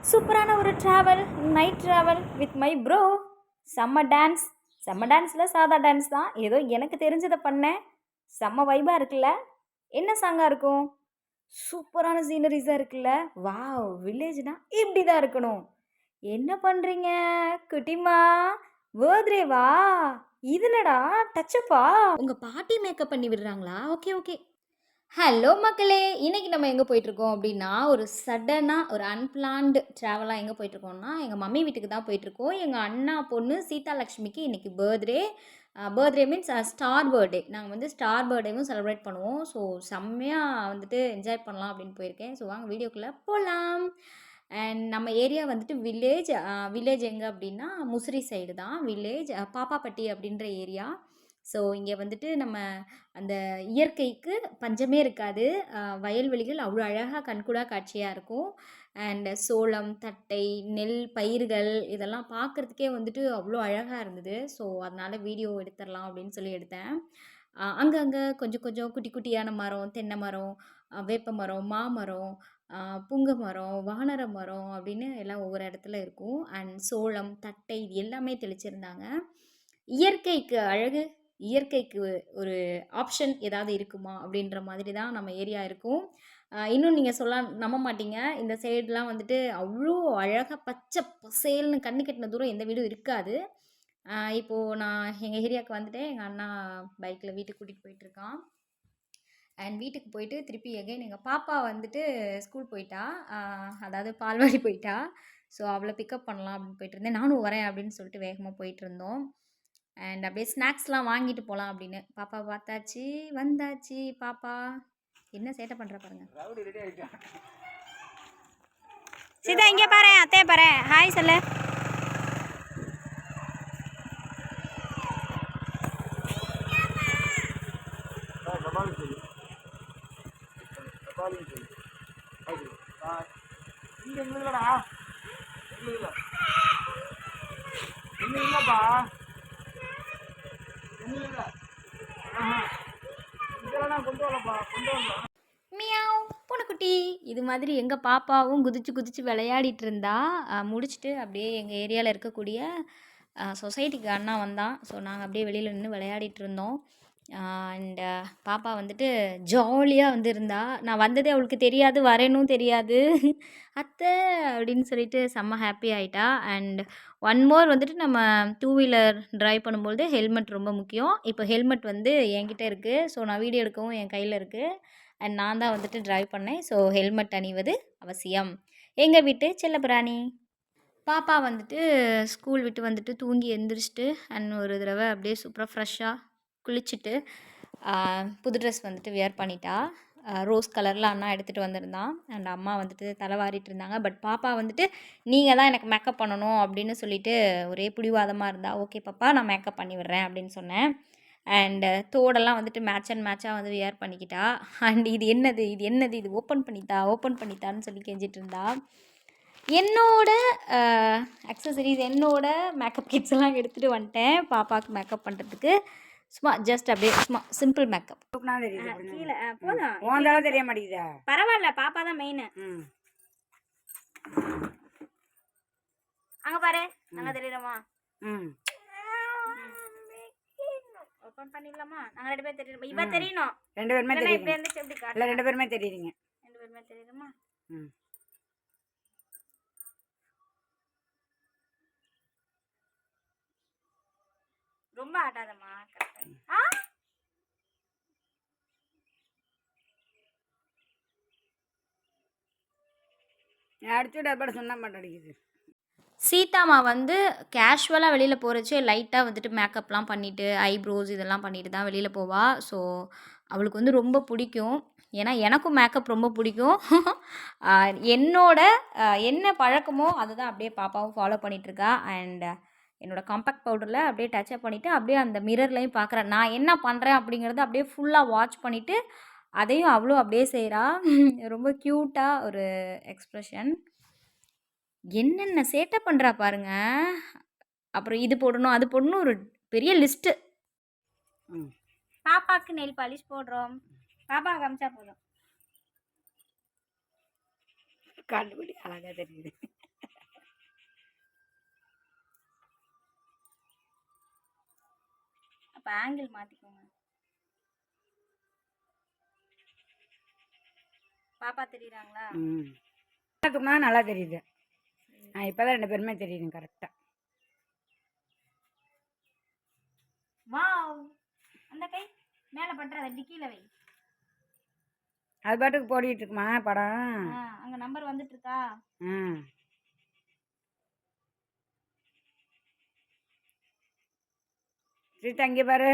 சூப்பரான ஒரு travel, night travel with my bro. செம்ம டான்ஸ். செம்ம டான்ஸில் சாதா டான்ஸ் தான், ஏதோ எனக்கு தெரிஞ்சதை பண்ணேன். செம்ம வைபாக இருக்குல்ல. என்ன சாங்காக இருக்கும்? சூப்பரான சீனரிஸாக இருக்குல்ல. வாவ், வில்லேஜ்னா இப்படி தான் இருக்கணும். என்ன பண்ணுறீங்க குட்டிமா? பர்த்டேவா? இதுனடா டச்சப்பா? உங்கள் பாட்டி மேக்கப் பண்ணி விடுறாங்களா? Okay okay. ஹலோ மக்களே, இன்றைக்கி நம்ம எங்கே போயிட்டுருக்கோம் அப்படின்னா, ஒரு சடனாக ஒரு அன்பிளான்டு ட்ராவலாக எங்கே போயிட்டுருக்கோம்னா, எங்கள் மம்மி வீட்டுக்கு தான் போயிட்டுருக்கோம். எங்கள் அண்ணா பொண்ணு சீதாலக்ஷ்மிக்கு இன்றைக்கி birthday. Birthday means star birthday. நாங்கள் வந்து ஸ்டார் பர்த்டேவும் செலிப்ரேட் பண்ணுவோம். ஸோ செம்மையாக வந்துட்டு என்ஜாய் பண்ணலாம் அப்படின்னு போயிருக்கேன். ஸோ வாங்க வீடியோக்குள்ளே போகலாம். அண்ட் நம்ம ஏரியா வந்துட்டு வில்லேஜ். வில்லேஜ் எங்கே அப்படின்னா முசிறி சைடு தான் வில்லேஜ். பாப்பாப்பட்டி அப்படின்ற ஏரியா. ஸோ இங்கே வந்துட்டு நம்ம அந்த இயற்கைக்கு பஞ்சமே இருக்காது. வயல்வெளிகள் அவ்வளோ அழகாக கண்கூடா காட்சியாக இருக்கும். அண்ட் சோளம், தட்டை, நெல் பயிர்கள் இதெல்லாம் பார்க்குறதுக்கே வந்துட்டு அவ்வளோ அழகாக இருந்தது. ஸோ அதனால் வீடியோ எடுத்துடலாம் அப்படின்னு சொல்லி எடுத்தேன். அங்கங்கே கொஞ்சம் கொஞ்சம் குட்டி குட்டியான மரம், தென்னை மரம், வேப்ப மரம், மாமரம், புங்க மரம், வானர மரம் அப்படின்னு எல்லாம் ஒவ்வொரு இடத்துல இருக்கும். அண்ட் சோளம், தட்டை இது எல்லாமே தெளிச்சிருந்தாங்க. இயற்கைக்கு அழகு, இயற்கைக்கு ஒரு ஆப்ஷன் ஏதாவது இருக்குமா அப்படின்ற மாதிரி தான் நம்ம ஏரியா இருக்கும். இன்னும் நீங்கள் சொல்ல நம்ப மாட்டீங்க, இந்த சைடுலாம் வந்துட்டு அவ்வளோ அழகாக பச்சை பசேல்னு கண்ணு கெட்டின தூரம் எந்த வீடும் இருக்காது. இப்போது நான் எங்கள் ஏரியாவுக்கு வந்துட்டேன். எங்கள் அண்ணா பைக்கில் வீட்டுக்கு கூட்டிகிட்டு போயிட்டுருக்கான். அண்ட் வீட்டுக்கு போயிட்டு திருப்பி எகைன் எங்கள் பாப்பா வந்துட்டு ஸ்கூல் போயிட்டா. அதாவது பால்வாடி போயிட்டா. ஸோ அவளை பிக்கப் பண்ணலாம் அப்படின்னு போயிட்டுருந்தேன். நானும் வரேன் அப்படின்னு சொல்லிட்டு வேகமாக போயிட்டுருந்தோம். அண்ட் அப்படியே ஸ்நாக்ஸ்லாம் வாங்கிட்டு போகலாம் அப்படின்னு. பாப்பா பார்த்தாச்சு, வந்தாச்சு. பாப்பா என்ன சேட்டை பண்ணுற பாருங்க. சீதா இங்கே பாரு, அத்தையை பாரு, ஹாய் சொல்லு. மியாவ் பூனைக்குட்டி. இது மாதிரி எங்கள் பாப்பாவும் குதிச்சு குதிச்சு விளையாடிட்டு இருந்தா. முடிச்சுட்டு அப்படியே எங்கள் ஏரியாவில் இருக்கக்கூடிய சொசைட்டிக்கு அண்ணா வந்தான். ஸோ நாங்கள் அப்படியே வெளியில் நின்று விளையாடிட்டு இருந்தோம். அண்ட் பாப்பா வந்துட்டு ஜாலியாக வந்து இருந்தா. நான் வந்ததே அவளுக்கு தெரியாது, வரேனும் தெரியாது. அத்தை அப்படின்னு சொல்லிட்டு செம்ம ஹாப்பி ஆகிட்டா. அண்ட் ஒன் மோர் வந்துட்டு நம்ம டூ வீலர் ட்ரைவ் பண்ணும்போது ஹெல்மெட் ரொம்ப முக்கியம். இப்போ ஹெல்மெட் வந்து என்கிட்ட இருக்குது. ஸோ நான் வீடியோ எடுக்கவும் என் கையில் இருக்குது. அண்ட் நான் தான் வந்துட்டு ட்ரைவ் பண்ணேன். ஸோ ஹெல்மெட் அணிவது அவசியம். எங்கள் வீட்டு செல்லப்பிராணி பாப்பா வந்துட்டு ஸ்கூல் விட்டு வந்துட்டு தூங்கி எழுந்திரிச்சிட்டு அண்ட் ஒரு தடவை அப்படியே சூப்பராக ஃப்ரெஷ்ஷாக குளிச்சுட்டு புது ட்ரெஸ் வந்துட்டு வியர் பண்ணிட்டா. ரோஸ் கலரில் அண்ணா எடுத்துகிட்டு வந்திருந்தான். அண்ட் அம்மா வந்துட்டு தலைவாரிட்டு இருந்தாங்க. பட் பாப்பா வந்துட்டு நீங்கள் தான் எனக்கு மேக்கப் பண்ணணும் அப்படின்னு சொல்லிட்டு ஒரே பிடிவாதமாக இருந்தா. ஓகே பாப்பா, நான் மேக்கப் பண்ணி விடுறேன் அப்படின்னு சொன்னேன். அண்டு தோடெல்லாம் வந்துட்டு மேட்ச் அண்ட் மேட்சாக வந்து வியர் பண்ணிக்கிட்டா. அண்ட் இது என்னது இது என்னது இது ஓப்பன் பண்ணித்தான்னு சொல்லி கெஞ்சிட்டு இருந்தா. என்னோட அக்சசரிஸ், என்னோட மேக்கப் கிட்ஸ் எல்லாம் எடுத்துகிட்டு வந்துட்டேன் பாப்பாவுக்கு மேக்கப் பண்ணுறதுக்கு. சும்மா ஜஸ்ட் அப்படியே சும்மா சிம்பிள் மேக்கப். கீழே போதும், தெரிய மாட்டேங்குதா? பரவாயில்ல, பாப்பா தான் மெயின். அங்கே பாரு, அங்கே தெரியுறோமா? ஓப்பன் பண்ணிடலாமா? நாங்கள் ரெண்டு பேரும் தெரியுமா? இவ தெரியணும். ரெண்டு பேருமே தெரியும். இப்படி இருந்துச்சு எப்படி காட்டு? ரெண்டு பேருமே தெரியுறீங்க. ரெண்டு பேருமே தெரியுமா? ரொம்ப ஆட்டாதம்மா. அடிச்சு டப்பட சொன்ன மாட்டேங்குது. சீதாமா வந்து கேஷுவலாக வெளியில் போகிறச்சே லைட்டாக வந்துட்டு மேக்கப்லாம் பண்ணிவிட்டு ஐப்ரோஸ் இதெல்லாம் பண்ணிட்டு தான் வெளியில் போவாள். ஸோ அவளுக்கு வந்து ரொம்ப பிடிக்கும். ஏன்னா எனக்கும் மேக்கப் ரொம்ப பிடிக்கும். என்னோட என்ன பழக்கமோ அதுதான் அப்படியே பாப்பாவும் ஃபாலோ பண்ணிகிட்ருக்கா. அண்ட் என்னோடய காம்பேக்ட் பவுடரில் அப்படியே டச்சப் பண்ணிவிட்டு அப்படியே அந்த மிரர்லையும் பார்க்குறேன் நான் என்ன பண்ணுறேன் அப்படிங்கிறத அப்படியே ஃபுல்லாக வாட்ச் பண்ணிவிட்டு அதையும் அவ்வளோ அப்படியே செய்கிறா. ரொம்ப க்யூட்டாக ஒரு எக்ஸ்ப்ரெஷன். என்னென்ன சேட்டை பண்ணுறா பாருங்க. அப்புறம் இது போடணும் அது போடணும் ஒரு பெரிய லிஸ்ட்டு. பாப்பாவுக்கு நெயில் பாலிஷ் போடுறோம். பாப்பா காமிச்சா போதும். கண்டுபிடி அழகாக தெரியுது. இப்போ ஆங்கிள் மாற்றிக்கோங்க. பாப்பா தெரியுறாங்களா? நல்லா தெரியுது. இப்போதான் 2 பேருமே தெரியுது கரெக்டாக. வாவ், அந்த கை மேலே பட்டுறத டிக்கியில் வை. அது பாட்டுக்கு போடிட்டு இருக்குமா படம்? அங்கே நம்பர் வந்துட்டு இருக்கா? சீதா இங்கே பாரு.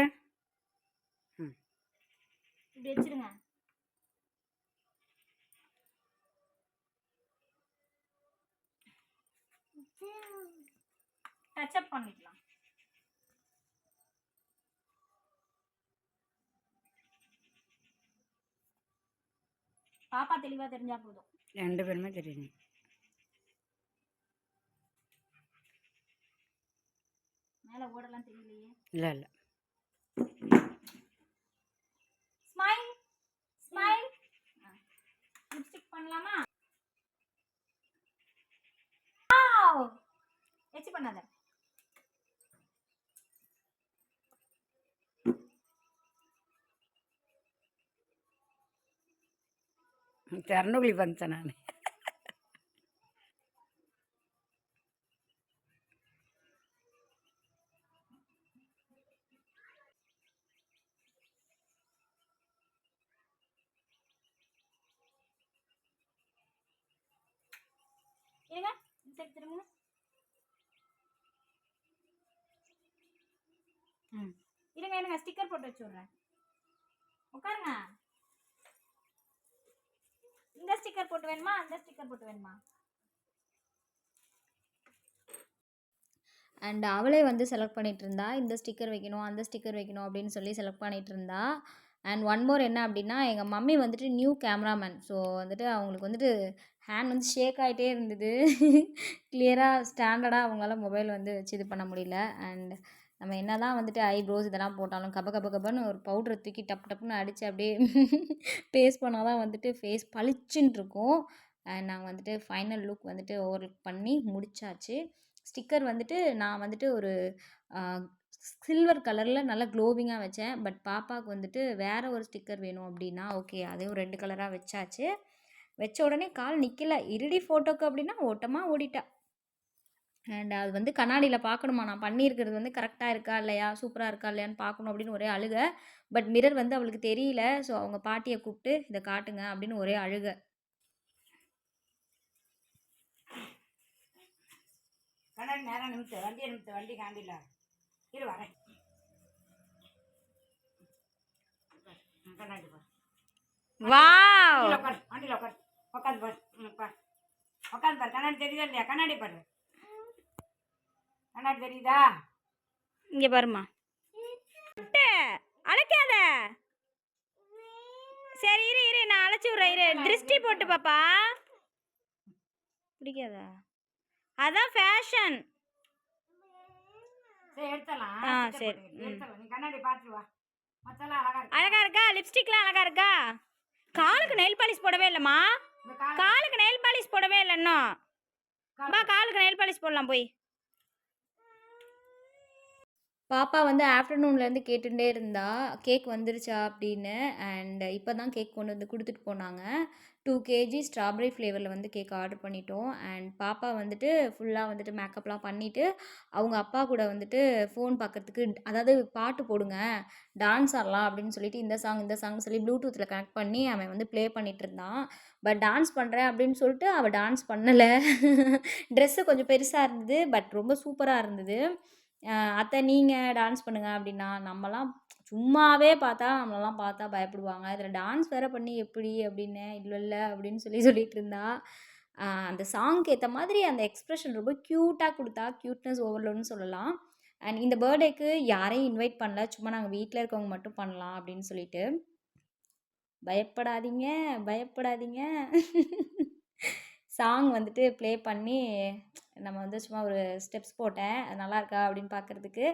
இப்படி வச்சிருங்க. டச்சப் பண்ணிக்கலாம். பாப்பா தெளிவாக தெரிஞ்சா போதும். 2 பேருமே தெரியுது. மேலே ஓடலாம் தெரியலையே. இல்லை இல்லை. Smile smile. லிப்ஸ்டிக் பண்ணலாமா? எச்சி பண்ணாத. திறனுக்குழி ஃபங்க்ஷன் நான். இருங்க, சரி திரும்ப. இருங்க இருங்க, ஸ்டிக்கர் போட்டு வச்சு விட்றேன். உட்காருங்க. இந்த ஸ்டிக்கர் போட்டு வேணுமா, அந்த ஸ்டிக்கர் போட்டு வேணுமா? அண்ட் அவளே வந்து செலக்ட் பண்ணிகிட்டு இருந்தா, இந்த ஸ்டிக்கர் வைக்கணும் அந்த ஸ்டிக்கர் வைக்கணும் அப்படின்னு சொல்லி செலக்ட் பண்ணிகிட்டு இருந்தா. அண்ட் ஒன் மோர் என்ன அப்படின்னா, எங்கள் மம்மி வந்துட்டு நியூ கேமராமேன். ஸோ வந்துட்டு அவங்களுக்கு வந்துட்டு ஹேண்ட் வந்து ஷேக் ஆகிட்டே இருந்தது. கிளியராக ஸ்டாண்டர்டாக அவங்களால மொபைல் வந்து வச்சு இது பண்ண முடியல. அண்ட் நம்ம என்ன தான் வந்துட்டு ஐப்ரோஸ் இதெல்லாம் போட்டாலும் கபன்னு ஒரு பவுட்ரை தூக்கி டப்புன்னு அடித்து அப்படியே பேஸ்ட் பண்ணால் தான் வந்துட்டு ஃபேஸ் பளிச்சுன்னு இருக்கும். அண்ட் நாங்கள் வந்துட்டு ஃபைனல் லுக் வந்துட்டு ஓவர் லுக் பண்ணி முடிச்சாச்சு. ஸ்டிக்கர் வந்துட்டு நான் வந்துட்டு ஒரு சில்வர் கலரில் நல்லா க்ளோவிங்காக வச்சேன். பட் பாப்பாவுக்கு வந்துட்டு வேறு ஒரு ஸ்டிக்கர் வேணும் அப்படின்னா ஓகே அதையும் 2 கலராக வச்சாச்சு. வச்ச உடனே கால் நிற்கல. இருடி ஃபோட்டோக்கு அப்படின்னா ஓட்டமாக ஓடிட்டா. அண்ட் அது வந்து கண்ணாடியில் பார்க்கணுமா, நான் பண்ணியிருக்கிறது வந்து கரெக்டாக இருக்கா இல்லையா, சூப்பராக இருக்கா இல்லையான்னு பார்க்கணும் அப்படின்னு ஒரே அழுக. பட் மிரர் வந்து அவளுக்கு தெரியல. ஸோ அவங்க பாட்டியை கூப்பிட்டு இதை காட்டுங்க அப்படின்னு ஒரே அழுக. கண்ணாடி நேரம் நிமித்து வண்டி காண்டில இரு வரேன். கண்ணாடி பாரு. வாவ், வண்டியில் உட்காரு. உட்காந்து பாரு. உட்காந்து பாரு. கண்ணாடி தெரியுதா இல்லையா? கண்ணாடி பாரு. கண்ணாடி தெரியுதா? இங்கே பாருமா. அழைக்காத. சரி இரு இரு, நான் அழைச்சி விட்றேன். இரு, திருஷ்டி போட்டு பாப்பா. பிடிக்காதா? அதான் ஃபேஷன். சரி எடுத்தலாம். சரி எடுத்தலாம். நீ கண்ணாடி பார்த்துட்டு வா. மத்தெல்லாம் அழகா இருக்கு. அழகா இருக்கா? லிப்ஸ்டிக்லாம் அழகா இருக்கா? காலுக்கு நெயில் பாலிஷ் போடவே இல்லைம்மா. காலுக்கு நெயில் பாலிஷ் போடவே இல்லை இன்னும். காலுக்கு நெயில் பாலிஷ் போடலாம் போய். பாப்பா வந்து ஆஃப்டர்நூன்லேருந்து கேட்டுகிட்டே இருந்தா கேக் வந்துருச்சா அப்படின்னு. அண்ட் இப்போ தான் கேக் கொண்டு வந்து கொடுத்துட்டு போனாங்க. 2 kg ஸ்ட்ராபெரி ஃப்ளேவரில் வந்து கேக் ஆர்டர் பண்ணிட்டோம். அண்ட் பாப்பா வந்துட்டு ஃபுல்லாக வந்துட்டு மேக்கப்லாம் பண்ணிவிட்டு அவங்க அப்பா கூட வந்துட்டு ஃபோன் பார்க்கறதுக்கு, அதாவது பாட்டு போடுங்க டான்ஸ் ஆடலாம் அப்படின்னு சொல்லிட்டு இந்த சாங் சொல்லி ப்ளூடூத்தில் கனெக்ட் பண்ணி அவன் வந்து ப்ளே பண்ணிகிட்டு இருந்தான். பட் டான்ஸ் பண்ணுறேன் அப்படின்னு சொல்லிட்டு அவள் டான்ஸ் பண்ணலை. ட்ரெஸ்ஸு கொஞ்சம் பெருசாக இருந்தது, பட் ரொம்ப சூப்பராக இருந்தது. அத்தை நீங்கள் டான்ஸ் பண்ணுங்க அப்படின்னா, நம்மலாம் சும்மாவே பார்த்தா நம்மளெல்லாம் பார்த்தா பயப்படுவாங்க, இதில் டான்ஸ் வேறு பண்ணி எப்படி அப்படின்னு. இல்லை அப்படின்னு சொல்லிட்டு இருந்தா. அந்த சாங்க்கு ஏற்ற மாதிரி அந்த எக்ஸ்ப்ரெஷன் ரொம்ப க்யூட்டாக கொடுத்தா. க்யூட்னஸ் ஓவர்லோடுன்னு சொல்லலாம். அண்ட் இந்த பர்த்டேக்கு யாரையும் இன்வைட் பண்ணல, சும்மா நாங்கள் வீட்டில் இருக்கவங்க மட்டும் பண்ணலாம் அப்படின்னு சொல்லிட்டு. பயப்படாதீங்க பயப்படாதீங்க. சாங் வந்துட்டு ப்ளே பண்ணி நம்ம வந்து சும்மா ஒரு ஸ்டெப்ஸ் போட்டேன். அது நல்லா இருக்கா அப்படின்னு பார்க்குறதுக்கு.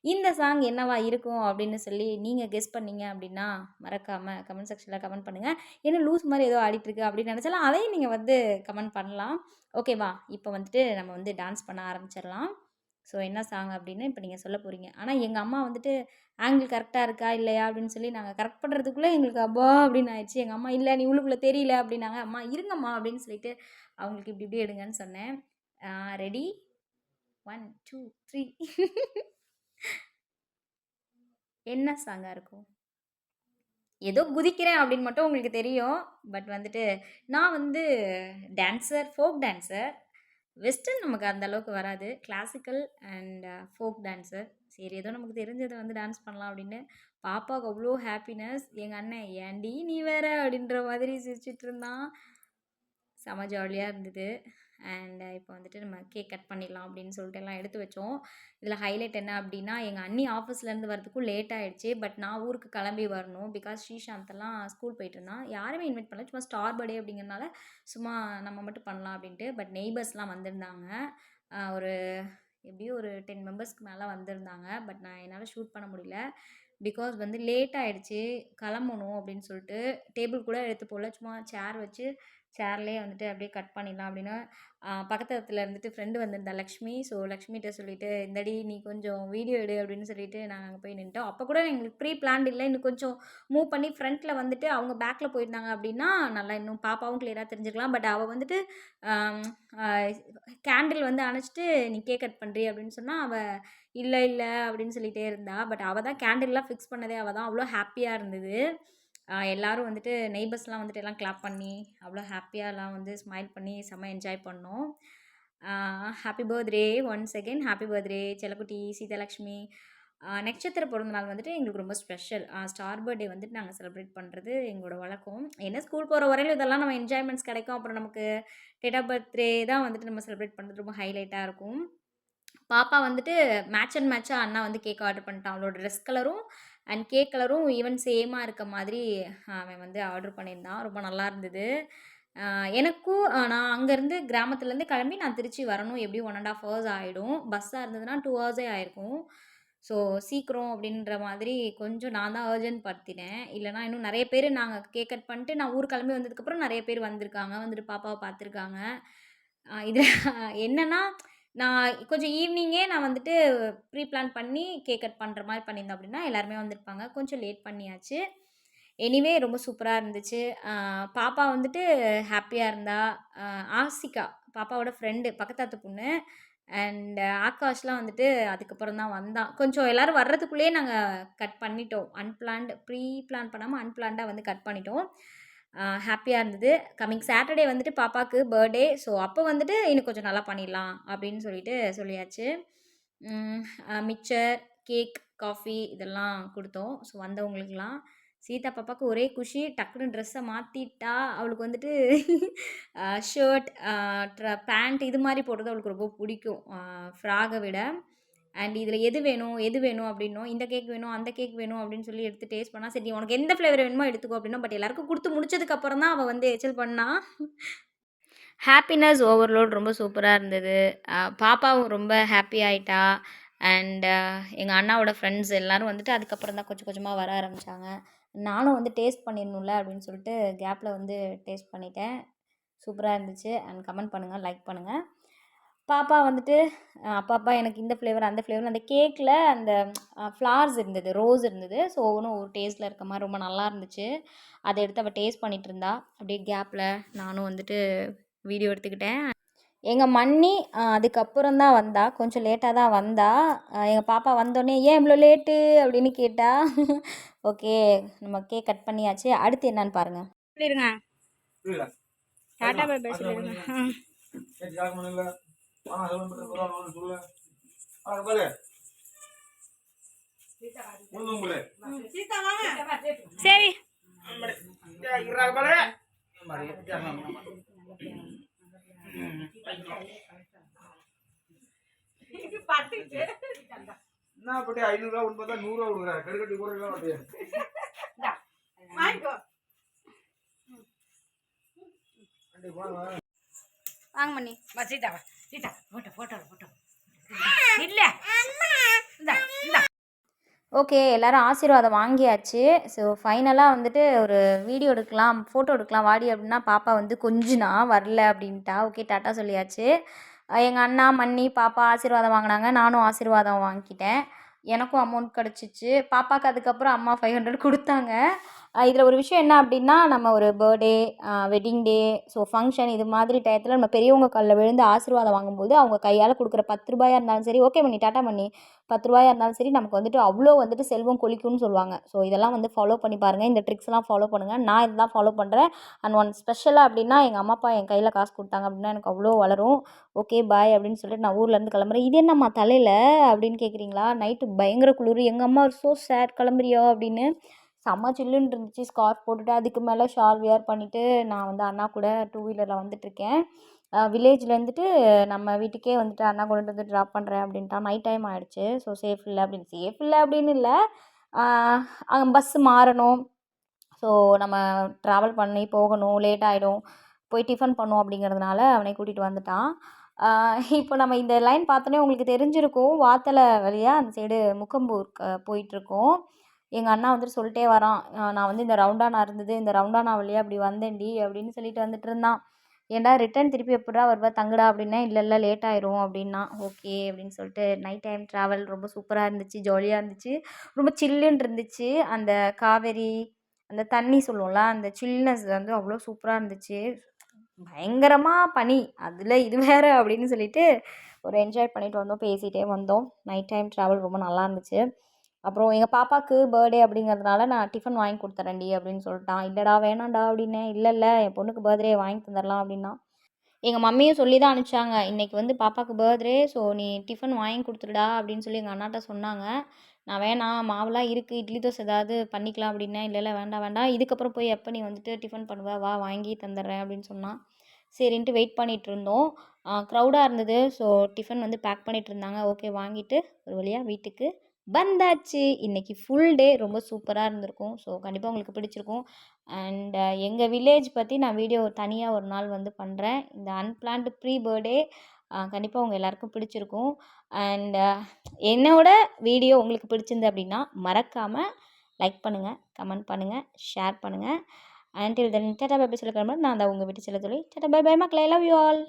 இந்த சாங் என்னவா இருக்கும் அப்படின்னு சொல்லி நீங்கள் கெஸ் பண்ணீங்க அப்படின்னா மறக்காமல் கமெண்ட் செக்ஷனில் கமெண்ட் பண்ணுங்கள். ஏன்னா லூஸ் மாதிரி ஏதோ ஆடிட்டுருக்கு அப்படின்னு நினச்சாலும் அதையும் நீங்கள் வந்து கமெண்ட் பண்ணலாம். ஓகேவா? இப்போ வந்துட்டு நம்ம வந்து டான்ஸ் பண்ண ஆரம்பிச்சிடலாம். ஸோ என்ன சாங் அப்படின்னு இப்போ நீங்கள் சொல்ல போகிறீங்க. ஆனால் எங்கள் அம்மா வந்துட்டு ஆங்கிள் கரெக்டாக இருக்கா இல்லையா அப்படின்னு சொல்லி நாங்கள் கரெக்ட் பண்ணுறதுக்குள்ளே எங்களுக்கு அப்பா அப்படின்னு ஆயிடுச்சு. எங்கள் அம்மா இல்லை நீ உள்ளுக்குள்ளே தெரியல அப்படின்னாங்க. அம்மா இருங்கம்மா அப்படின்னு சொல்லிட்டு அவங்களுக்கு இப்படி இப்படி எடுங்கன்னு சொன்னேன். ரெடி 1 2 3 என்ன சாங்காக இருக்கும்? ஏதோ குதிக்கிறேன் அப்படின்னு மட்டும் உங்களுக்கு தெரியும். பட் வந்துட்டு நான் வந்து டான்ஸர், ஃபோக் டான்ஸர். வெஸ்டர்ன் நமக்கு அந்த அளவுக்கு வராது. Classical and folk dancer. சரி ஏதோ நமக்கு தெரிஞ்சத வந்து டான்ஸ் பண்ணலாம் அப்படின்னு. பாப்பாவுக்கு அவ்வளோ ஹாப்பினஸ். எங்க அண்ணன் "ஏன்டி நீ வேற" அப்படின்ற மாதிரி சிரிச்சுட்டு இருந்தான். செம ஜாலியாக இருந்தது. அண்ட் இப்போ வந்துட்டு நம்ம கேக் கட் பண்ணிடலாம் அப்படின்னு சொல்லிட்டு எல்லாம் எடுத்து வச்சோம். இதில் ஹைலைட் என்ன அப்படின்னா, எங்கள் அண்ணி ஆஃபீஸ்லேருந்து வரதுக்கும் லேட் ஆயிடுச்சு. பட் நான் ஊருக்கு கிளம்பி வரணும். பிகாஸ் ஸ்ரீசாந்தெல்லாம் ஸ்கூல் போயிட்டு இருந்தான். யாருமே இன்வைட் பண்ணல. சும்மா ஸ்டார் பர்த்டே அப்படிங்கிறனால சும்மா நம்ம மட்டும் பண்ணலாம் அப்படின்ட்டு. பட் நெய்பர்ஸ்லாம் வந்திருந்தாங்க. ஒரு எப்படியும் ஒரு 10 மெம்பர்ஸ்க்கு மேலே வந்திருந்தாங்க. பட் என்னால் ஷூட் பண்ண முடியல. பிகாஸ் வந்து லேட் ஆயிடுச்சு. கிளம்பணும் அப்படின்னு சொல்லிட்டு டேபிள் கூட எடுத்து போடல. சும்மா சேர் வச்சு சேர்லேயே வந்துட்டு அப்படியே கட் பண்ணிடலாம் அப்படின்னு பக்கத்துல இருந்துட்டு ஃப்ரெண்டு வந்திருந்தா லக்ஷ்மி. ஸோ லக்ஷ்மிகிட்ட சொல்லிட்டு இந்தடி நீ கொஞ்சம் வீடியோ எடு அப்படின்னு சொல்லிட்டு நாங்கள் அங்கே போய் நின்ட்டோம். அப்போ கூட எங்களுக்கு ப்ரீ பிளான்ட் இல்லை. இன்னும் கொஞ்சம் மூவ் பண்ணி ஃப்ரண்ட்டில் வந்துட்டு அவங்க பேக்கில் போயிருந்தாங்க அப்படின்னா நல்லா இன்னும் பாப்பாவும் கிளியராக தெரிஞ்சுக்கலாம். பட் அவள் வந்துட்டு கேண்டில் வந்து அணைச்சிட்டு நீ கேக் கட் பண்ணுறி அப்படின்னு சொன்னால் அவள் இல்லை இல்லை அப்படின்னு சொல்லிகிட்டே இருந்தா. பட் அவள் தான் கேண்டில்லாம் ஃபிக்ஸ் பண்ணதே அவள் தான். அவ்வளோ ஹாப்பியாக இருந்தது. எல்லாரும் வந்துட்டு நெய்பர்ஸ்லாம் வந்துட்டு எல்லாம் கிளாப் பண்ணி அவ்வளோ ஹாப்பியாக எல்லாம் வந்து ஸ்மைல் பண்ணி செம்ம என்ஜாய் பண்ணோம். Happy birthday once again. Happy birthday செல்லக்குட்டி சீதாலக்ஷ்மி. நட்சத்திர பிறந்த நாள் வந்துட்டு எங்களுக்கு ரொம்ப ஸ்பெஷல். ஸ்டார் பர்த்டே வந்துட்டு நாங்கள் செலிப்ரேட் பண்ணுறது எங்களோட வழக்கம். என்ன ஸ்கூல் போகிற வரையிலும் இதெல்லாம் நம்ம என்ஜாய்மெண்ட்ஸ் கிடைக்கும். அப்புறம் நமக்கு டேட் ஆஃப் பர்த்டே தான் வந்துட்டு நம்ம செலிப்ரேட் பண்ணுறது ரொம்ப ஹைலைட்டாக இருக்கும். பாப்பா வந்துட்டு மேட்ச் அண்ட் மேட்சாக அண்ணா வந்து கேக் ஆர்டர் பண்ணிட்டான். அவளோட ட்ரெஸ் கலரும் அண்ட் கேக் கலரும் ஈவன் சேமாக இருக்க மாதிரி அவன் வந்து ஆர்டர் பண்ணியிருந்தான். ரொம்ப நல்லா இருந்தது. எனக்கும் நான் அங்கேருந்து கிராமத்துலேருந்து கிளம்பி நான் திருச்சி வரணும். எப்படியும் 1½ ஹவர்ஸ் ஆகிடும். பஸ்ஸாக இருந்ததுன்னா 2 ஹவர்ஸே ஆயிருக்கும். ஸோ சீக்கிரம் அப்படின்ற மாதிரி கொஞ்சம் நான் தான் அர்ஜென்ட் படுத்தினேன். இல்லைனா இன்னும் நிறைய பேர் நாங்கள் கேக் கட் பண்ணிட்டு நான் ஊர் கிளம்பி வந்ததுக்கப்புறம் நிறைய பேர் வந்திருக்காங்க. வந்துட்டு பாப்பாவை பார்த்துருக்காங்க. இதில் என்னென்னா நான் கொஞ்சம் ஈவினிங்கே நான் வந்துட்டு ப்ரீ பிளான் பண்ணி கேக் கட் பண்ணுற மாதிரி பண்ணியிருந்தேன் அப்படின்னா எல்லாருமே வந்திருப்பாங்க. கொஞ்சம் லேட் பண்ணியாச்சு. எனிவே ரொம்ப சூப்பராக இருந்துச்சு. பாப்பா வந்துட்டு ஹாப்பியாக இருந்தா. ஆசிகா பாப்பாவோட ஃப்ரெண்டு பக்கத்தாத்து பொண்ணு. அண்ட் ஆகாஷ்லாம் வந்துட்டு அதுக்கப்புறம் தான் வந்தான். கொஞ்சம் எல்லோரும் வர்றதுக்குள்ளேயே நாங்கள் கட் பண்ணிட்டோம். ப்ரீ பிளான் பண்ணாமல் அன்பிளான்டாக வந்து கட் பண்ணிட்டோம். ஹாப்பியாக இருந்தது. கம்மிங் சாட்டர்டே வந்துட்டு பாப்பாவுக்கு பர்த்டே. ஸோ அப்போ வந்துட்டு இன்னும் கொஞ்சம் நல்லா பண்ணிடலாம் அப்படின்னு சொல்லிட்டு சொல்லியாச்சு. மிக்சர், கேக், காஃபி இதெல்லாம் கொடுத்தோம். ஸோ வந்தவங்களுக்கெல்லாம் சீதா பாப்பாவுக்கு ஒரே குஷி. டக்குன்னு ட்ரெஸ்ஸை மாற்றிட்டா. அவளுக்கு வந்துட்டு ஷர்ட், பேண்ட் இது மாதிரி போடுறது அவளுக்கு ரொம்ப பிடிக்கும் ஃப்ராகை விட. அண்ட் இதில் எது வேணும் எது வேணும் அப்படின்னோம். இந்த கேக் வேணும் அந்த கேக் வேணும் அப்படின்னு சொல்லி எடுத்து டேஸ்ட் பண்ணால் சரி உனக்கு எந்த ஃப்ளேவர் வேணுமோ எடுத்துக்கோ அப்படின்னா. பட் எல்லாருக்கும் கொடுத்து முடிச்சதுக்கப்புறம் தான் அவள் வந்து எச்சல் பண்ணா. ஹாப்பினஸ் ஓவர்லோட் ரொம்ப சூப்பராக இருந்தது. பாப்பாவும் ரொம்ப ஹாப்பி ஆகிட்டா. அண்ட் எங்கள் அண்ணாவோட ஃப்ரெண்ட்ஸ் எல்லோரும் வந்துட்டு அதுக்கப்புறம் தான் கொஞ்சம் கொஞ்சமாக வர ஆரம்பித்தாங்க. நானும் வந்து டேஸ்ட் பண்ணிடணும்ல அப்படின்னு சொல்லிட்டு கேப்பில் வந்து டேஸ்ட் பண்ணிட்டேன். சூப்பராக இருந்துச்சு. அண்ட் கமெண்ட் பண்ணுங்கள், லைக் பண்ணுங்கள். பாப்பா வந்துட்டு அப்பா எனக்கு இந்த ஃப்ளேவர் அந்த ஃப்ளேவர் அந்த கேக்கில் அந்த ஃப்ளார்ஸ் இருந்தது, ரோஸ் இருந்தது. ஸோ ஒவ்வொன்றும் ஒரு டேஸ்ட்டில் இருக்க மாதிரி ரொம்ப நல்லா இருந்துச்சு. அதை எடுத்து அவள் டேஸ்ட் பண்ணிகிட்டு இருந்தா. அப்படியே கேப்பில் நானும் வந்துட்டு வீடியோ எடுத்துக்கிட்டேன். எங்கள் மன்னி அதுக்கப்புறம் தான் வந்தா. கொஞ்சம் லேட்டாக தான் வந்தா. எங்கள் பாப்பா வந்தோடனே ஏன் இவ்வளோ லேட்டு அப்படின்னு கேட்டா. ஓகே நம்ம கேக் கட் பண்ணியாச்சு. அடுத்து என்னன்னு பாருங்கள். சொல்லிடுங்க. டாட்டா பை பை சொல்லிடுங்க. சரி என்ன பட்டி 500 ரூபா உண்பதா 100 ரூபா கொடுக்குறாரு. கடுக்கட்டி கூட இல்ல மாட்டே. வாங்கிக்கோ. வாங்க மணி. சீதா சீதா போட்டோ இல்ல. ஓகே எல்லோரும் ஆசீர்வாதம் வாங்கியாச்சு. ஸோ ஃபைனலாக வந்துட்டு ஒரு வீடியோ எடுக்கலாம், ஃபோட்டோ எடுக்கலாம் வாடி அப்படின்னா பாப்பா வந்து கொஞ்சம் நான் வரல அப்படின்ட்டா. ஓகே டாட்டா சொல்லியாச்சு. எங்கள் அண்ணா, மன்னி, பாப்பா ஆசீர்வாதம் வாங்கினாங்க. நானும் ஆசீர்வாதம் வாங்கிக்கிட்டேன். எனக்கும் அமௌண்ட் கிடச்சிச்சு. பாப்பாவுக்கு அதுக்கப்புறம் அம்மா 500 கொடுத்தாங்க. இதில் ஒரு விஷயம் என்ன அப்படின்னா, நம்ம ஒரு birthday, wedding day, so function இது மாதிரி டயத்தில் நம்ம பெரியவங்க காலில் விழுந்து ஆசீர்வாதம் வாங்கும்போது அவங்க கையால் கொடுக்குற 10 ரூபாயா இருந்தாலும் சரி, ஓகே மன்னி டாட்டா மன்னி, 10 ரூபாயா இருந்தாலும் சரி, நமக்கு வந்துட்டு அவ்வளோ வந்துட்டு செல்வம் கொழிக்கும்னு சொல்லுவாங்க. ஸோ இதெல்லாம் வந்து ஃபாலோ பண்ணி பாருங்கள். இந்த ட்ரிக்ஸ்லாம் ஃபாலோ பண்ணுங்கள். நான் இதெல்லாம் ஃபாலோ பண்ணுறேன். அண்ட் ஒன் ஸ்பெஷலாக அப்படின்னா, எங்கள் அம்மா அப்பா என் கையில் காசு கொடுத்தாங்க அப்படின்னா எனக்கு அவ்வளோ வளரும். ஓகே பாய் அப்படின்னு சொல்லிட்டு நான் ஊர்லேருந்து கிளம்புறேன். இது என்னம்மா தலையில் அப்படின்னு கேட்குறீங்களா? நைட்டு பயங்கர குளிர். எங்கள் அம்மா ஸோ சேட் கிளம்புறியா அப்படின்னு. செம்ம சில்லுன்னு இருந்துச்சு. ஸ்கார்ஃப் போட்டுட்டு அதுக்கு மேலே ஷால் வியர் பண்ணிவிட்டு நான் வந்து அண்ணா கூட 2 வீலரில் வந்துட்டுருக்கேன். வில்லேஜில் இருந்துட்டு நம்ம வீட்டுக்கே வந்துட்டு அண்ணா கொண்டுட்டு வந்து ட்ராப் பண்ணுறேன் அப்படின்ட்டான். நைட் டைம் ஆகிடுச்சு. ஸோ சேஃப் இல்லை அப்படின்னு இல்லை. அங்கே பஸ்ஸு மாறணும். ஸோ நம்ம ட்ராவல் பண்ணி போகணும், லேட் ஆகிடும். போய் டிஃபன் பண்ணுவோம் அப்படிங்கிறதுனால அவனை கூட்டிகிட்டு வந்துட்டான். இப்போ நம்ம இந்த லைன் பார்த்தோன்னே உங்களுக்கு தெரிஞ்சிருக்கும். வாத்தலை வழியா அந்த சைடு முக்கம்பூர் போயிட்டுருக்கோம். எங்கள் அண்ணா வந்துட்டு சொல்லிட்டே வரான், நான் வந்து இந்த ரவுண்டானா இருந்தது, இந்த ரவுண்டானா வழியா அப்படி வந்தேன்டி அப்படின்னு சொல்லிட்டு வந்துட்டு இருந்தான். ஏன்டா ரிட்டன் திருப்பி எப்படிடா வருவ தங்குடா அப்படின்னா, இல்லை லேட் ஆயிரும் அப்படின்னா. ஓகே அப்படின்னு சொல்லிட்டு நைட் டைம் ட்ராவல் ரொம்ப சூப்பராக இருந்துச்சு, ஜாலியாக இருந்துச்சு, ரொம்ப சில்லுன்னு இருந்துச்சு. அந்த காவேரி அந்த தண்ணி சொல்லுவோம்ல, அந்த சில்னஸ் வந்து அவ்வளோ சூப்பராக இருந்துச்சு. பயங்கரமாக பனி, அதில் இது வேறு அப்படின்னு சொல்லிட்டு ஒரு என்ஜாய் பண்ணிட்டு வந்தோம், பேசிகிட்டே வந்தோம். நைட் டைம் ட்ராவல் ரொம்ப நல்லா இருந்துச்சு. அப்புறம் எங்கள் பாப்பாவுக்கு பர்த்டே அப்படிங்கிறதுனால நான் டிஃபன் வாங்கி கொடுத்துறேன்டி அப்படின்னு சொல்லிட்டான். இல்லைடா வேணாம்டா அப்படின்னேன். இல்லை என் பொண்ணுக்கு பர்த்டே வாங்கி தந்துடலாம் அப்படின்னா. எங்கள் மம்மியும் சொல்லி தான் அனுப்பிச்சாங்க, இன்றைக்கி வந்து பாப்பாவுக்கு பர்த்டே, ஸோ நீ டிஃபன் வாங்கி கொடுத்துடுடா அப்படின்னு சொல்லி எங்கள் அண்ணாட்ட சொன்னாங்க. நான் வேணாம், மாவுலாம் இருக்குது, இட்லி தோசை ஏதாவது பண்ணிக்கலாம் அப்படின்னேன். இல்லை வேண்டாம், இதுக்கப்புறம் போய் எப்போ நீ வந்துட்டு டிஃபன் பண்ணுவ, வா வாங்கி தந்துடுறேன் அப்படின்னு சொன்னான். சரின்ட்டு வெயிட் பண்ணிகிட்டு இருந்தோம். க்ரௌடாக இருந்தது. ஸோ டிஃபன் வந்து பேக் பண்ணிகிட்டு இருந்தாங்க. ஓகே வாங்கிட்டு ஒரு வழியாக வீட்டுக்கு வந்தாச்சு. இன்றைக்கி ஃபுல் டே ரொம்ப சூப்பராக இருந்திருக்கும். ஸோ கண்டிப்பாக உங்களுக்கு பிடிச்சிருக்கும். அண்ட் எங்கள் வில்லேஜ் பற்றி நான் வீடியோ தனியாக ஒரு நாள் வந்து பண்ணுறேன். இந்த அன்பிளான்டு ப்ரீ பர்த்டே கண்டிப்பாக உங்கள் எல்லாருக்கும் பிடிச்சிருக்கும். அண்ட் என்னோட வீடியோ உங்களுக்கு பிடிச்சிருந்து அப்படின்னா மறக்காமல் லைக் பண்ணுங்கள், கமெண்ட் பண்ணுங்கள், ஷேர் பண்ணுங்கள். Until then tata bye bye சொல்ல கிளம்புறேன். நான் தான் உங்கள் வீட்டு செல்லத்தோழி. டாடா பை பை மக்களே, லவ் யூ ஆல்.